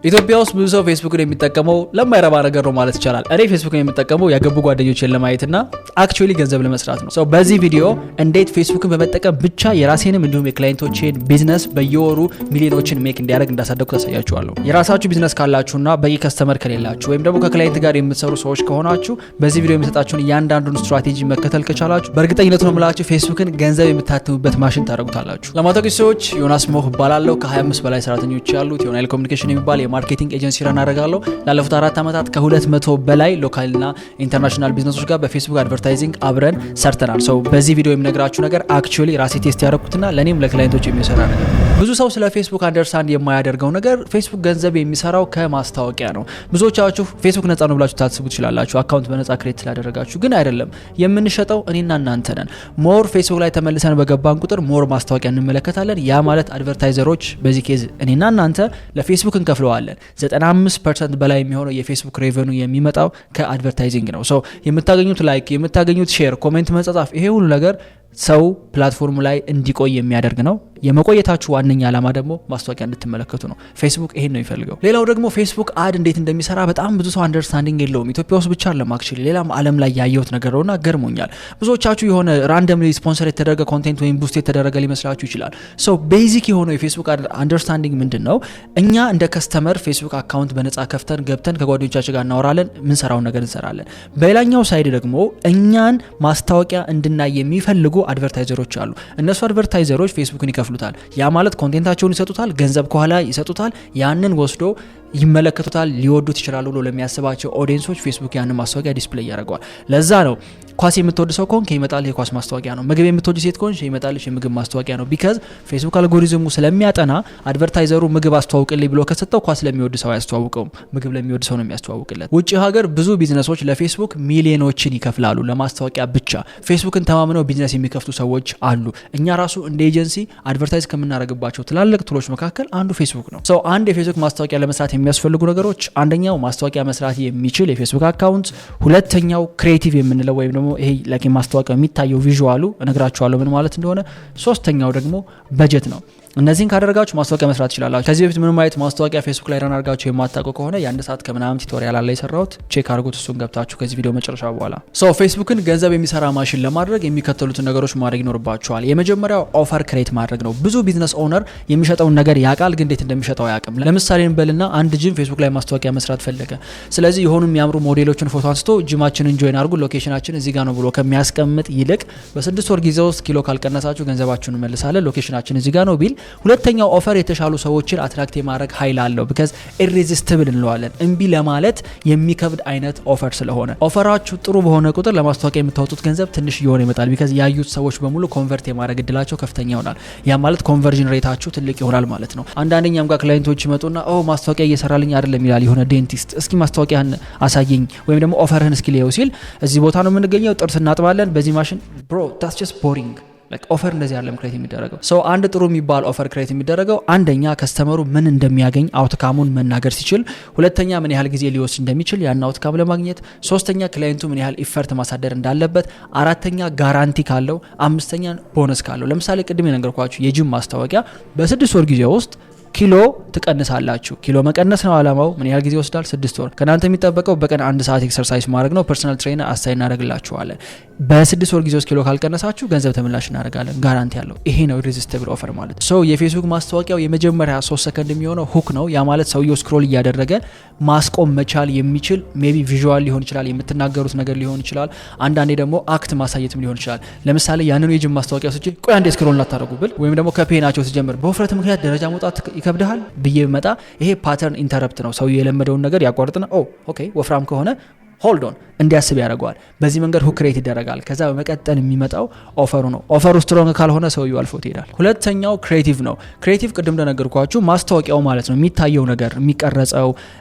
ኢትዮጵያ ውስጥ ብዙ ሰው ፌስቡክን የሚጠቀመው ለማይረባ ነገር ነው ማለት ይቻላል። እኔ ፌስቡክን የምጠቀመው ያገቡ ጓደኞችን ለማየትና አክቹአሊ ገንዘብ ለመስራት ነው። ሶ በዚህ ቪዲዮ እንዴት ፌስቡክን በመጠቀም ብቻ የራሴንም እንዲሁም የክላይንቶችን ቢዝነስ በየወሩ ሚሊዮኖችን ሜክ እንዲያደርግ እንዳሳደግኩ ታሳያችኋለሁ። የራሳችሁ ቢዝነስ ካላችሁና በቂ ከስተመር ከሌላችሁ ወይም ደግሞ ከክላይንት ጋር የምትሰሩ ሰዎች ከሆናችሁ በዚህ ቪዲዮ የሚሰጣችሁን እያንዳንዱን ስትራቴጂ መከተል ከቻላችሁ በእርግጠኝነት ነው የምላችሁ ፌስቡክን ገንዘብ የምታትሙበት ማሽን ታደርጉታላችሁ። ለማታውቁ ሰዎች ዮናስ ሞህ እባላለሁ። ከ25 በላይ ሰራተኞች ያሉት ዮናይል ኮሚኒኬሽን የሚባል ማርኬቲንግ ኤጀንሲ ረን አደርጋለሁ። ላለፉት 4 ዓመታት ከ200 በላይ ሎካልና ኢንተርናሽናል ቢዝነሶች ጋር በፌስቡክ አድቨርታይዚንግ አብረን ሰርተናል። ሶ በዚህ ቪዲዮ የምነግራችሁ ነገር አክቹአሊ ራሴ ቴስት ያደረኩትና ለኔም ለክላይንቶች የሚሰራ ነገር። ብዙ ሰው ስለ ፌስቡክ አንደርስታንድ የማያደርገው ነገር ፌስቡክ ገንዘብ የሚሰራው ከማስታወቂያ ነው። ብዙዎቻችሁ ፌስቡክ ነፃ ነው ብላችሁ ታስቡ ትችላላችሁ፣ አካውንት በነፃ ክሬት ስላደረጋችሁ። ግን አይደለም። የምንሸጠው እኔና እናንተ ነን። ሞር ፌስቡክ ላይ ተመልሰን በገባን ቁጥር ሞር ማስታወቂያ እንመለከታለን። ያ ማለት አድቨርታይዘሮች በዚህ ኬዝ እኔና እናንተ ለፌስቡክ እንከፍለዋለን። 95% በላይ የሚሆነው የፌስቡክ ሬቨኒው የሚመጣው ከአድቨርታይዚንግ ነው። ሶ የምታገኙት ላይክ፣ የምታገኙት ሼር፣ ኮሜንት መጻጻፍ፣ ይሄ ሁሉ ነገር ሰው ፕላትፎርሙ ላይ እንዲቆይ የሚያደርግ ነው። የመቆየታችሁ ዋነኛ ዓላማ ደግሞ ማስታወቂያ እንድትመለከቱ ነው። ፌስቡክ ይሄን ነው የሚፈልገው። ሌላው ደግሞ ፌስቡክ አድ እንዴት እንደሚሰራ በጣም ብዙ ሰው አንደርስታንዲንግ የለውም። ኢትዮጵያ ውስጥ ብቻ አይደለም አክቹአሊ ሌላም ዓለም ላይ ያየሁት ነገር ነውና ገርሞኛል። ብዙዎቻችሁ የሆነ ራንደምሊ ስፖንሰር የተደረገ ኮንቴንት ወይም ቡስት የተደረገ ሊመስላችሁ ይችላል። ሶ ቤዚክ የሆነው የፌስቡክ አንደርስታንዲንግ ምንድነው? እኛ እንደ ከስተመር ፌስቡክ አካውንት በነፃ ከፍተን ገብተን ከጓደኞቻችን ጋር እናወራለን፣ ምንሰራውን ነገር እንሰራለን። በሌላኛው ሳይድ ደግሞ እኛን ማስታወቂያ እንድናይ የሚፈልጉ አድቨርታይዘሮች አሉ። እነሱ አድቨርታይዘሮች ፌስቡክን ይከፍሉታል። ያ ማለት ኮንቴንታቸውን ይሰጡታል፣ ገንዘብ ከኋላ ይሰጡታል። ያንን ወስዶ ይመለከቱታል፣ ሊወዱት ይችላሉ ብሎ ለሚያስባቸው ኦዲየንሶች ፌስቡክ ያንን ማስታወቂያ ዲስፕሌይ ያደርገዋል። ለዛ ነው ኳስ የምትወድ ሰው ከሆንክ ይመጣል የኳስ ማስታወቂያ ነው። ምግብ የምትወድ ሴት ከሆንሽ ይመጣልሽ የምግብ ማስታወቂያ ነው። ቢካዝ ፌስቡክ አልጎሪዝሙ ስለሚያጠና አድቨርታይዘሩ ምግብ አስተዋውቅልኝ ብሎ ከሰጠው ኳስ ለሚወድ ሰው አያስተዋውቀውም፣ ምግብ ለሚወድ ሰው ነው የሚያስተዋውቅለት። ውጭ ሀገር ብዙ ቢዝነሶች ለፌስቡክ ሚሊዮኖችን ይከፍላሉ ለማስታወቂያ ብቻ። ፌስቡክን ተማምነው ቢዝነስ የሚከፍቱ ሰዎች አሉ። እኛ ራሱ እንደ ኤጀንሲ አድቨርታይዝ ከምናደርግባቸው ትላልቅ ቱሎች መካከል አንዱ ፌስቡክ ነው። ሰው አንድ የፌስቡክ ማስታወቂያ ለመስራት የሚያስፈልጉ ነገሮች፣ አንደኛው ማስታወቂያ መስራት የሚችል የፌስቡክ አካውንት፣ ሁለተኛው ክሬቲቭ የምንለው ወይም ደግሞ ይሄ ለኪ ማስታወቂያ የሚታየው ቪዥዋሉ እነግራችኋለሁ ምን ማለት እንደሆነ፣ ሶስተኛው ደግሞ በጀት ነው። እነዚህን ካደረጋችሁ ማስታወቂያ መስራት ትችላላችሁ። ከዚህ በፊት ምንም አይነት ማስታወቂያ ፌስቡክ ላይ ረን አድርጋችሁ የማታውቁ ከሆነ የአንድ ሰዓት ከምናምን ቱቶሪያል አለ የሰራሁት፣ ቼክ አድርጉት። እሱን ገብታችሁ ከዚህ ቪዲዮ መጨረሻ በኋላ ፌስቡክን ገንዘብ የሚሰራ ማሽን ለማድረግ የሚከተሉትን ነገሮች ማድረግ ይኖርባችኋል። የመጀመሪያው ኦፈር ክሬት ማድረግ ነው። ብዙ ቢዝነስ ኦነር የሚሸጠውን ነገር ያውቃል፣ ግን እንዴት እንደሚሸጠው አያውቅም። ለምሳሌ እንበልና አንድ ጂም ፌስቡክ ላይ ማስታወቂያ መስራት ፈለገ። ስለዚህ የሆኑ የሚያምሩ ሞዴሎችን ፎቶ አንስቶ ጂማችንን ጆይን አድርጉ፣ ሎኬሽናችን እዚህ ጋር ነው ብሎ ከሚያስቀምጥ ይልቅ በ6 ወር ጊዜ ውስጥ ኪሎ ካልቀነሳችሁ ገንዘባችሁን እንመልሳለን፣ ሎኬሽናችን እዚህ ጋር ነው ቢል፣ ሁለተኛው ኦፈር የተሻሉ ሰዎችን አትራክት የማድረግ ኃይል አለው። ቢካዝ ኢሬዚስቲብል እንለዋለን። እምቢ ለማለት የሚከብድ አይነት ኦፈር ስለሆነ ኦፈራችሁ ጥሩ በሆነ ቁጥር ለማስታወቂያ የምታወጡት ገንዘብ ትንሽ እየሆነ ይመጣል። ቢካዝ ያዩት ሰዎች በሙሉ ኮንቨርት የማድረግ እድላቸው ከፍተኛ ይሆናል። ያ ማለት ኮንቨርዥን ሬታችሁ ትልቅ ይሆናል ማለት ነው። አንዳንደኛም ጋር ክላይንቶች ይመጡና ማስታወቂያ እየሰራልኝ አይደለም ይላል የሆነ ዴንቲስት። እስኪ ማስታወቂያን አሳየኝ ወይም ደግሞ ኦፈርህን እስኪ ሊየው ሲል፣ እዚህ ቦታ ነው የምንገኘው፣ ጥርስ እናጥባለን በዚህ ማሽን። ብሮ ታትስ ጀስት ቦሪንግ። ኦፈር እንደዚህ ያለም ክሬት የሚደረገው አንድ ጥሩ የሚባል ኦፈር ክሬት የሚደረገው አንደኛ ከስተመሩ ምን እንደሚያገኝ አውትካሙን መናገር ሲችል፣ ሁለተኛ ምን ያህል ጊዜ ሊወስድ እንደሚችል ያን አውትካም ለማግኘት፣ ሶስተኛ ክላይንቱ ምን ያህል ኢፈርት ማሳደር እንዳለበት፣ አራተኛ ጋራንቲ ካለው፣ አምስተኛ ቦነስ ካለው። ለምሳሌ ቅድም የነገርኳችሁ የጂም ማስታወቂያ በ6 ወር ጊዜ ውስጥ ኪሎ ትቀንሳላችሁ። ኪሎ መቀነስ ነው አላማው። ምን ያህል ጊዜ ይወስዳል? 6 ወር። ከናንተ የሚጠበቀው በቀን 1 ሰዓት ኤክሰርሳይዝ ማድረግ ነው። ፐርሰናል ትሬነር አሳይን እናደርግላችኋለን። በ6 ወር ጊዜ ውስጥ ኪሎ ካልቀነሳችሁ ገንዘብ ተመላሽ እናደርጋለን፣ ጋራንቲ ያለው። ይሄ ነው ኢሬዚስቲብል ኦፈር ማለት። የፌስቡክ ማስታወቂያው የመጀመሪያ 3 ሰከንድ የሚሆነው ሁክ ነው። ያ ማለት ሰውየው ስክሮል እያደረገ ማስቆም መቻል የሚችል ሜቢ ቪዥዋል ሊሆን ይችላል፣ የምትናገሩት ነገር ሊሆን ይችላል፣ አንዳንዴ ደግሞ አክት ማሳየትም ሊሆን ይችላል። ለምሳሌ ያንኑ የጂም ማስታወቂያ ስጪ ቆይ አንዴ ስክሮል እንዳታደርጉ ብል፣ ወይም ደግሞ ከፔናቸው ሲጀምር በውፍረት ምክንያት ደረጃ መውጣት ይከብዳል ብዬ መጣ። ይሄ ፓተርን ኢንተረፕት ነው። ሰው የለመደውን ነገር ያቋርጥና ኦኬ ወፍራም ከሆነ ሆልድ ኦን እንዲያስብ ያደርገዋል። በዚህ መንገድ ሁክ ክሬት ይደረጋል። ከዛ በመቀጠል የሚመጣው ኦፈሩ ነው። ኦፈሩ ስትሮንግ ካልሆነ ሰውየው አልፎት ይሄዳል። ሁለተኛው ክሬቲቭ ነው። ክሬቲቭ ቅድም እንደነገርኳችሁ ማስታወቂያው ማለት ነው። የሚታየው ነገር፣ የሚቀረጸው፣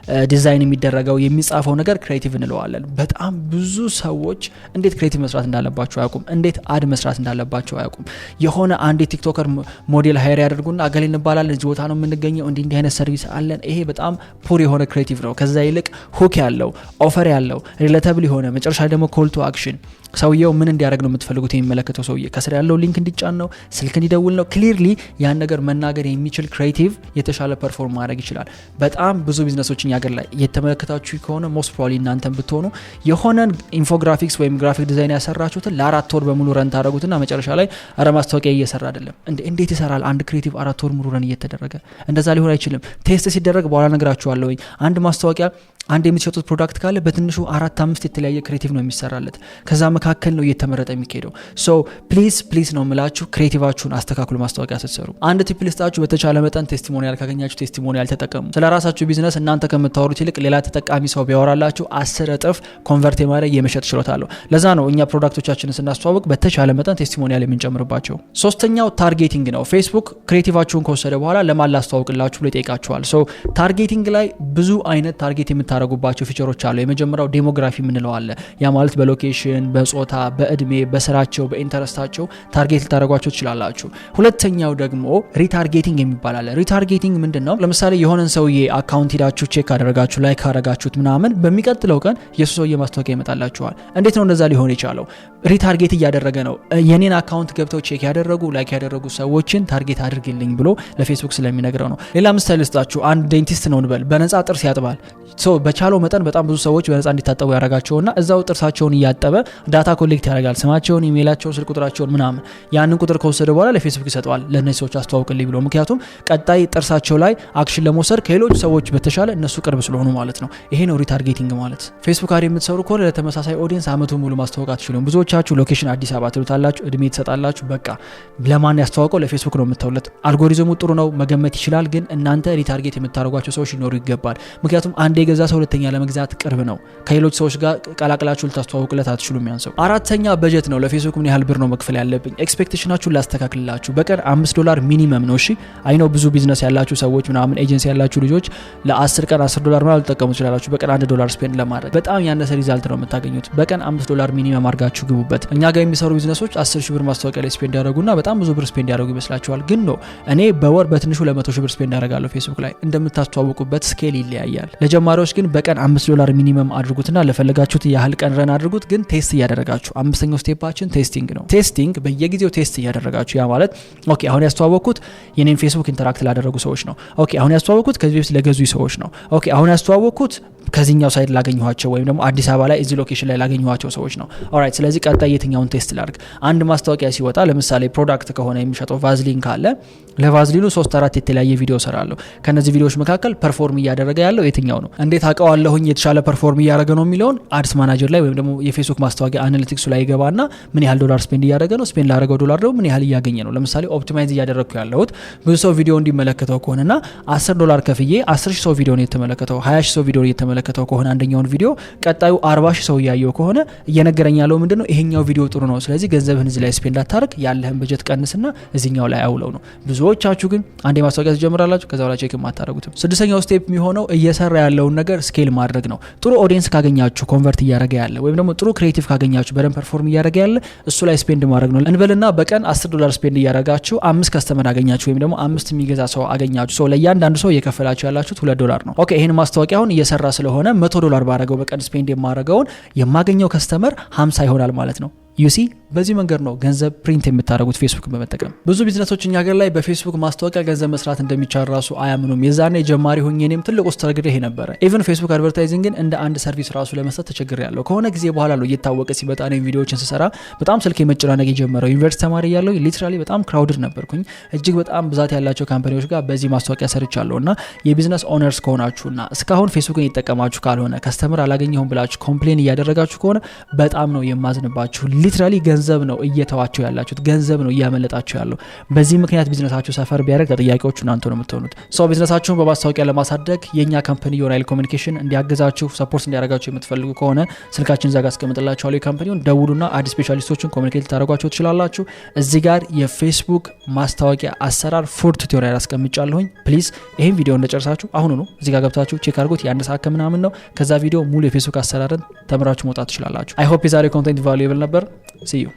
ዲዛይን የሚደረገው፣ የሚጻፈው ነገር ክሬቲቭ እንለዋለን። በጣም ብዙ ሰዎች እንዴት ክሬቲቭ መስራት እንዳለባቸው አያውቁም። እንዴት አድ መስራት እንዳለባቸው አያውቁም። የሆነ አንድ ቲክቶከር ሞዴል ሃይር ያደርጉና አገሌ እንባላለን፣ እዚህ ቦታ ነው የምንገኘው፣ እንዲህ አይነት ሰርቪስ አለን። ይሄ በጣም ፑር የሆነ ክሬቲቭ ነው። ከዛ ይልቅ ሁክ ያለው ኦፈር ያለው ሪሌተብል የሆነ መጨረሻ ደግሞ ኮል ቱ አክሽን ሰውየው ምን እንዲያደርግ ነው የምትፈልጉት? የሚመለከተው ሰውዬ ከስር ያለው ሊንክ እንዲጫን ነው፣ ስልክ እንዲደውል ነው? ክሊርሊ ያን ነገር መናገር የሚችል ክሬቲቭ የተሻለ ፐርፎርም ማድረግ ይችላል። በጣም ብዙ ቢዝነሶች እኛ ሀገር ላይ የተመለከታችሁ ከሆነ ሞስት ፕሮባብሊ እናንተም ብትሆኑ የሆነን ኢንፎግራፊክስ ወይም ግራፊክ ዲዛይን ያሰራችሁትን ለ4 ወር በሙሉ ረን ታደረጉትና መጨረሻ ላይ አረ ማስታወቂያ እየሰራ አይደለም። እንዴት ይሰራል አንድ ክሬቲቭ 4 ወር ሙሉ ረን እየተደረገ? እንደዛ ሊሆን አይችልም። ቴስት ሲደረግ በኋላ ነግራችኋለሁ። አንድ ማስታወቂያ አንድ የምትሸጡት ፕሮዳክት ካለ በትንሹ 4-5 የተለያየ ክሬቲቭ ነው የሚሰራለት። ከዛ መካከል ነው እየተመረጠ የሚሄደው። ሶ ፕሊዝ ነው የምላችሁ ክሬቲቫችሁን አስተካክሉ ማስታወቂያ ስትሰሩ። አንድ ቲፕ ልስጣችሁ፣ በተቻለ መጠን ቴስቲሞኒያል ካገኛችሁ ቴስቲሞኒያል ተጠቀሙ። ስለ ራሳችሁ ቢዝነስ እናንተ ከምታወሩት ይልቅ ሌላ ተጠቃሚ ሰው ቢያወራላችሁ 10 እጥፍ ኮንቨርት የማድረግ የመሸጥ ችሎታ አለው። ለዛ ነው እኛ ፕሮዳክቶቻችንን ስናስተዋውቅ በተቻለ መጠን ቴስቲሞኒያል የምንጨምርባቸው። ሶስተኛው ታርጌቲንግ ነው። ፌስቡክ ክሬቲቫችሁን ከወሰደ በኋላ ለማን ላስተዋውቅላችሁ ብሎ ይጠይቃችኋል። ሶ ታርጌቲንግ ላይ ብዙ አይነት ታርጌት የምታደርጉባቸው ፊቸሮች አሉ። የመጀመሪያው ዴሞግራፊ የምንለው አለ። ያ ማለት በሎኬሽን፣ በጾታ፣ በእድሜ፣ በስራቸው፣ በኢንተረስታቸው ታርጌት ልታደርጓቸው ትችላላችሁ። ሁለተኛው ደግሞ ሪታርጌቲንግ የሚባል አለ። ሪታርጌቲንግ ምንድነው? ለምሳሌ የሆነን ሰውዬ አካውንት ሄዳችሁ ቼክ አደረጋችሁ፣ ላይክ አደረጋችሁት ምናምን፣ በሚቀጥለው ቀን የሱ ሰውዬ ማስታወቂያ ይመጣላችኋል። እንዴት ነው እንደዛ ሊሆን የቻለው? ሪታርጌት እያደረገ ነው። የኔን አካውንት ገብተው ቼክ ያደረጉ ላይክ ያደረጉ ሰዎችን ታርጌት አድርግልኝ ብሎ ለፌስቡክ ስለሚነግረው ነው። ሌላ ምሳሌ ልስጣችሁ። አንድ ዴንቲስት ነው እንበል፣ በነፃ ጥርስ ያጥባል። በቻለው መጠን በጣም ብዙ ሰዎች በነፃ እንዲታጠቡ ያደርጋቸውና እዛው ጥርሳቸውን እያጠበ ዳታ ኮሌክት ያደርጋል፣ ስማቸውን፣ ኢሜይላቸውን፣ ስልክ ቁጥራቸውን ምናምን። ያንን ቁጥር ከወሰደ በኋላ ለፌስቡክ ይሰጠዋል፣ ለእነዚህ ሰዎች አስተዋውቅልኝ ብሎ። ምክንያቱም ቀጣይ ጥርሳቸው ላይ አክሽን ለመውሰድ ከሌሎች ሰዎች በተሻለ እነሱ ቅርብ ስለሆኑ ማለት ነው። ይሄ ነው ሪታርጌቲንግ ማለት። ፌስቡክ አድ የምትሰሩ ከሆነ ለተመሳሳይ ኦዲየንስ አመቱን ሙሉ ማስተዋወቅ አትችሉም። ብዙዎቻችሁ ሎኬሽን አዲስ አበባ ትሉታላችሁ፣ እድሜ ትሰጣላችሁ። በቃ ለማን ያስተዋውቀው? ለፌስቡክ ነው የምታውለት። አልጎሪዝሙ ጥሩ ነው መገመት ይችላል፣ ግን እናንተ ሪታርጌት የምታደርጓቸው ሰዎች ሊኖሩ ይገባል። ምክንያቱም አንድ የገዛ ሰው ሁለተኛ ለመግዛት ቅርብ ነው። ከሌሎች ሰዎች ጋር ቀላቅላችሁ ልታስተዋውቁለት አትችሉም ያን ሰው። አራተኛ በጀት ነው። ለፌስቡክ ምን ያህል ብር ነው መክፈል ያለብኝ? ኤክስፔክቴሽናችሁን ላስተካክልላችሁ። በቀን $5 ሚኒመም ነው። እሺ አይ ነው ብዙ ቢዝነስ ያላችሁ ሰዎች ምናምን ኤጀንሲ ያላችሁ ልጆች ለ10 ቀን $10 ማለት ልትጠቀሙ ትችላላችሁ። በቀን $1 ስፔንድ ለማድረግ በጣም ያነሰ ሪዛልት ነው የምታገኙት። በቀን $5 ሚኒመም አድርጋችሁ ግቡበት። እኛ ጋር የሚሰሩ ቢዝነሶች 10,000 ብር ማስታወቂያ ላይ ስፔንድ ያደርጉና በጣም ብዙ ብር ስፔንድ ያደርጉ ይመስላችኋል። ግን ነው እኔ በወር በትንሹ ለ100,000 ብር ስፔንድ ያደርጋለሁ ፌስቡክ ላይ። እንደምታስተዋውቁበት ስኬል ይለያያል። ለጀማሪዎች ግን በቀን $5 ሚኒመም አድርጉትና ለፈለጋችሁት ያህል ቀን ረን አድርጉት። ግን ቴስት እያደረጋችሁ። አምስተኛው ስቴፓችን ቴስቲንግ ነው። ቴስቲንግ በየጊዜው ቴስት እያደረጋችሁ። ያ ማለት ኦኬ አሁን ያስተዋወቅኩት የኔን ፌስቡክ ኢንተራክት ላደረጉ ሰዎች ነው። ኦኬ አሁን ያስተዋወቅኩት ከዚህ በፊት ለገዙ ሰዎች ነው። ኦኬ አሁን ያስተዋወቅኩት ከዚህኛው ሳይድ ላገኘኋቸው ወይም ደግሞ አዲስ አበባ ላይ እዚህ ሎኬሽን ላይ ላገኘኋቸው ሰዎች ነው። ኦልራይት ስለዚህ ቀጣይ የትኛውን ቴስት ላድርግ? አንድ ማስታወቂያ ሲወጣ ለምሳሌ ፕሮዳክት ከሆነ የሚሸጠው ቫዝሊን ካለ ለቫዝሊኑ 3-4 የተለያየ ቪዲዮ ሰራለሁ። ከነዚህ ቪዲዮዎች መካከል ፐርፎርም እያደረገ ያለው የትኛው ነው? እንዴት አውቀዋለሁኝ የተሻለ ፐርፎርም እያደረገ ነው የሚለውን አድስ ማናጀር ላይ ወይም ደግሞ የፌስቡክ ማስታወቂያ አናሊቲክሱ ላይ ይገባና ምን ያህል ዶላር ስፔንድ እያደረገ ነው፣ ስፔንድ ላደረገው ዶላር ደግሞ ምን ያህል እያገኘ ነው። ለምሳሌ ኦፕቲማይዝ እያደረግኩ ያለሁት ብዙ ሰው ቪዲዮ እንዲመለከተው ከሆነና $10 ከፍዬ 10,000 ሰው ቪዲዮ ነው የተመለከተው፣ 20,000 ሰው ቪዲዮ ነው የተመለከተው ከሆነ አንደኛውን ቪዲዮ ቀጣዩ 40,000 ሰው ያየው ከሆነ እየነገረኝ ያለው ምንድነው? ይሄኛው ቪዲዮ ጥሩ ነው፣ ስለዚህ ገንዘብህን እዚህ ላይ ስፔንድ አታርግ፣ ያለህን በጀት ቀንስና እዚህኛው ላይ አውለው ነው። ብዙዎቻችሁ ግን አንዴ ማስታወቂያ ትጀምራላችሁ፣ ከዛ በኋላ ቼክ ማታረጉትም። ስድስተኛው ስቴፕ የሚሆነው እየሰራ ያለውን ነገር ስኬል ማድረግ ነው። ጥሩ ኦዲየንስ ካገኛችሁ ኮንቨርት እያደረገ ያለ ወይም ደግሞ ጥሩ ክሬቲቭ ካገኛችሁ በደንብ ፐርፎርም እያደረገ ያለ እሱ ላይ ስፔንድ ማድረግ ነው። እንበልና በቀን $10 ስፔንድ እያደረጋችሁ 5 ከስተመር አገኛችሁ ወይም ደግሞ 5 የሚገዛ ሰው አገኛችሁ። ሶ ለእያንዳንዱ ሰው እየከፈላችሁ ያላችሁት $2 ነው። ኦኬ ይሄን ማስታወቂያ አሁን እየሰራ ስለሆነ $100 ባረገው በቀን ስፔንድ የማረገውን የማገኘው ከስተመር 50 ይሆናል ማለት ነው። ዩሲ በዚህ መንገድ ነው ገንዘብ ፕሪንት የምታደርጉት ፌስቡክን በመጠቀም። ብዙ ቢዝነሶች እኛ ሀገር ላይ በፌስቡክ ማስታወቂያ ገንዘብ መስራት እንደሚቻል ራሱ አያምኑም። የዛኔ ጀማሪ ሆኜ እኔም ትልቁ ስትረግል ይሄ ነበረ። ኢቭን ፌስቡክ አድቨርታይዚንግን እንደ አንድ ሰርቪስ ራሱ ለመስጠት ተቸግሬያለሁ። ከሆነ ጊዜ በኋላ ነው እየታወቀ ሲመጣ ነው ቪዲዮዎችን ስሰራ በጣም ስልክ መጨናነቅ የጀመረው። ዩኒቨርሲቲ ተማሪ ያለው ሊትራሊ በጣም ክራውድድ ነበርኩኝ። እጅግ በጣም ብዛት ያላቸው ካምፓኒዎች ጋር በዚህ ማስታወቂያ ሰርቻለሁና የቢዝነስ ኦነርስ ከሆናችሁና እስካሁን ፌስቡክን እየተጠቀማችሁ ካልሆነ ከስተመር አላገኘሁም ብላችሁ ኮምፕሌን እያደረጋችሁ ከሆነ በጣም ነው የማዝንባችሁ። ሊትራሊ ገንዘብ ነው እየተዋችሁ ያላችሁት፣ ገንዘብ ነው እያመለጣችሁ ያለው። በዚህ ምክንያት ቢዝነሳችሁ ሰፈር ቢያደርግ ተጠያቂዎቹ እናንተ ነው የምትሆኑት። ሰው ቢዝነሳችሁን በማስታወቂያ ለማሳደግ የኛ ካምፓኒ ዮናይል ኮሚኒኬሽን እንዲያግዛችሁ ሰፖርት እንዲያደርጋችሁ የምትፈልጉ ከሆነ ስልካችን ዛጋ አስቀምጥላችኋለሁ። የካምፓኒውን ደውሉና አዲስ ስፔሻሊስቶችን ኮሚኒኬት ታደርጓቸው ትችላላችሁ። እዚህ ጋር የፌስቡክ ማስታወቂያ አሰራር ፉል ቱቶሪያል አስቀምጫለሁኝ። ፕሊዝ ይሄን ቪዲዮ እንደጨርሳችሁ አሁን ነው እዚህ ጋር ገብታችሁ ቼክ አድርጉት። የአንድ ሰዓት ከምናምን ነው። ከዛ ቪዲዮ ሙሉ የፌስቡክ አሰራርን ተምራችሁ መውጣት ትችላላችሁ። አይ ሆፕ የዛሬ ኮንቴንት ቫሉኤብል ነበር። See you.